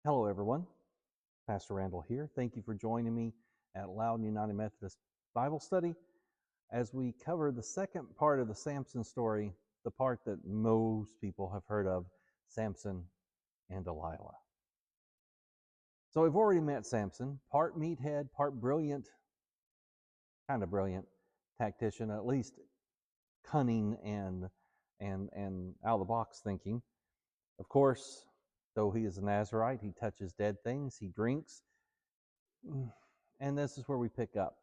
Hello, everyone. Pastor Randall here. Thank you for joining me at Loudon United Methodist Bible Study as we cover the second part of the Samson story, the part that most people have heard of, Samson and Delilah. So we've already met Samson, part meathead, part brilliant, kind of brilliant tactician, at least cunning and out of the box thinking. Of course, though he is a Nazarite, he touches dead things, he drinks, and this is where we pick up.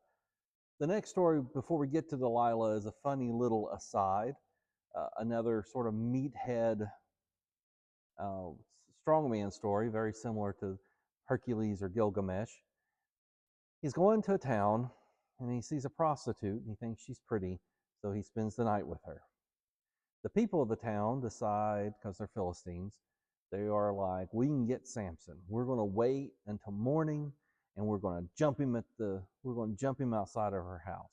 The next story, before we get to Delilah, is a funny little aside. Another sort of meathead uh, strongman story, very similar to Hercules or Gilgamesh. He's going to a town and he sees a prostitute and he thinks she's pretty, so he spends the night with her. The people of the town decide, because they're Philistines, they are like, we can get Samson. We're going to wait until morning and we're going to jump him outside of her house.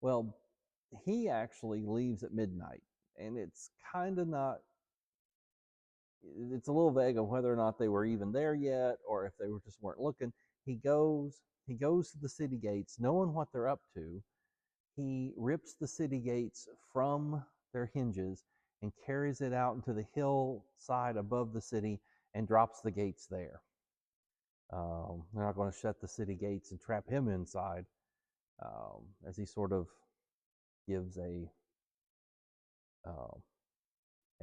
Well, he actually leaves at midnight, and it's kind of not, it's a little vague on whether or not they were even there yet or if they just weren't looking. He goes to the city gates knowing what they're up to. He rips the city gates from their hinges and carries it out into the hillside above the city and drops the gates there. They're not going to shut the city gates and trap him inside, as he sort of gives a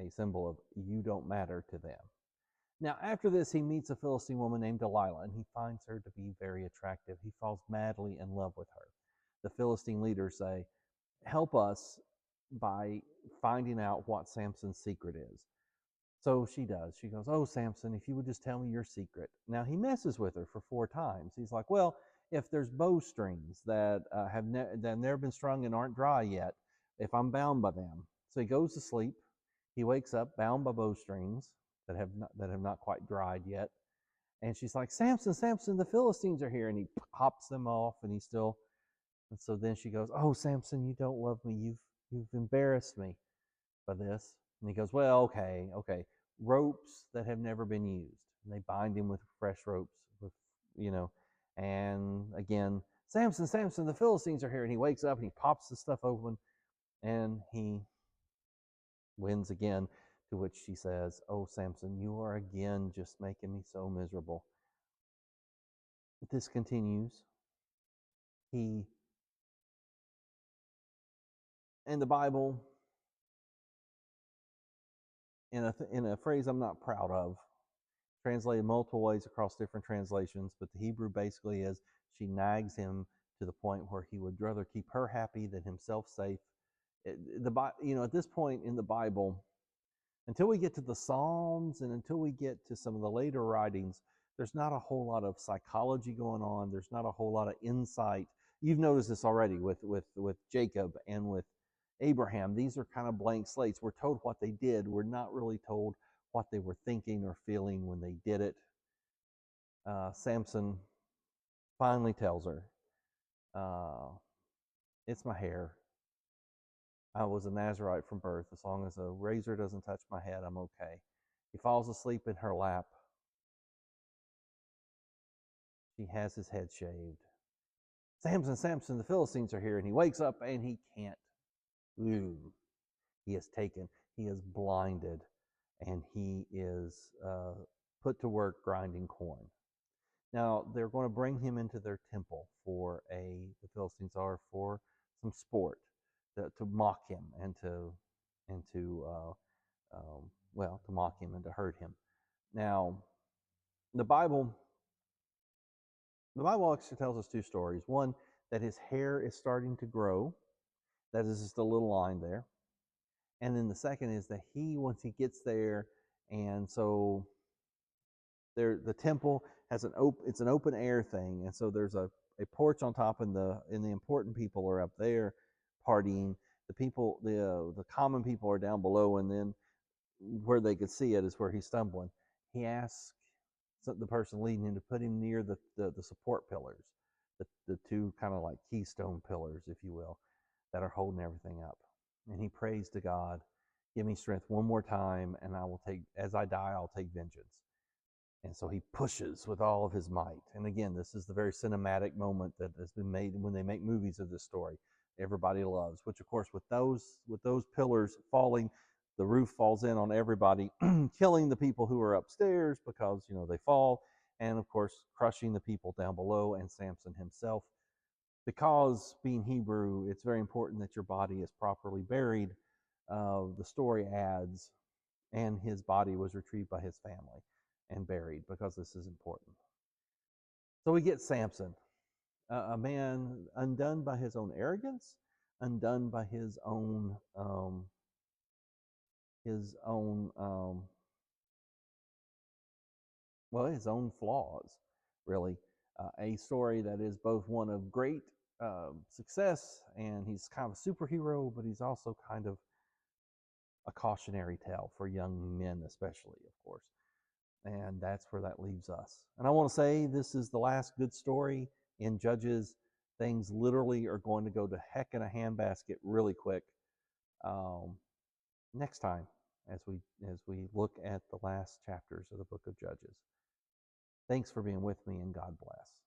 symbol of you don't matter to them. Now, after this, he meets a Philistine woman named Delilah, and he finds her to be very attractive. He falls madly in love with her. The Philistine leaders say, help us by finding out what Samson's secret is. So she does. She goes, oh, Samson, if you would just tell me your secret. Now, he messes with her for 4 times. He's like, well, if there's bowstrings that have never been strung and aren't dry yet, if I'm bound by them. So he goes to sleep. He wakes up bound by bowstrings that have not quite dried yet. And she's like, Samson, Samson, the Philistines are here. And he hops them off, and he's still. And so then she goes, oh, Samson, you don't love me. You've embarrassed me by this. And he goes, well, okay. Ropes that have never been used. And they bind him with fresh ropes, and again, Samson, Samson, the Philistines are here. And he wakes up and he pops the stuff open and he wins again, to which she says, oh, Samson, you are again just making me so miserable. But this continues. In the Bible, in a phrase I'm not proud of, translated multiple ways across different translations, but the Hebrew basically is she nags him to the point where he would rather keep her happy than himself safe. At this point in the Bible, until we get to the Psalms and until we get to some of the later writings, there's not a whole lot of psychology going on. There's not a whole lot of insight. You've noticed this already with Jacob and with Abraham. These are kind of blank slates. We're told what they did. We're not really told what they were thinking or feeling when they did it. Samson finally tells her, it's my hair. I was a Nazarite from birth. As long as a razor doesn't touch my head, I'm okay. He falls asleep in her lap. She has his head shaved. Samson, Samson, the Philistines are here. And he wakes up and he can't move. He is taken. He is blinded. And he is put to work grinding corn. Now, they're going to bring him into their temple the Philistines are, for some sport, to mock him and to mock him and to hurt him. Now, the Bible actually tells us 2 stories. One, that his hair is starting to grow. That is just a little line there. And then the second is that once he gets there, and so the temple has it's an open air thing, and so there's a porch on top, and the important people are up there partying. The common people are down below, and then where they could see it is where he's stumbling. He asks the person leading him to put him near the support pillars, the 2 kind of like keystone pillars, if you will, that are holding everything up. And he prays to God, give me strength one more time, and as I die, I'll take vengeance. And so he pushes with all of his might. And again, this is the very cinematic moment that has been made when they make movies of this story. Everybody loves, which of course with those pillars falling, the roof falls in on everybody, killing the people who are upstairs because they fall, and of course crushing the people down below and Samson himself. Because being Hebrew, it's very important that your body is properly buried. The story adds, and his body was retrieved by his family and buried because this is important. So we get Samson, a man undone by his own arrogance, undone by his own flaws, really. A story that is both one of great success, and he's kind of a superhero, but he's also kind of a cautionary tale for young men, especially, of course. And that's where that leaves us. And I want to say this is the last good story in Judges. Things literally are going to go to heck in a handbasket really quick next time as we look at the last chapters of the book of Judges. Thanks for being with me, and God bless.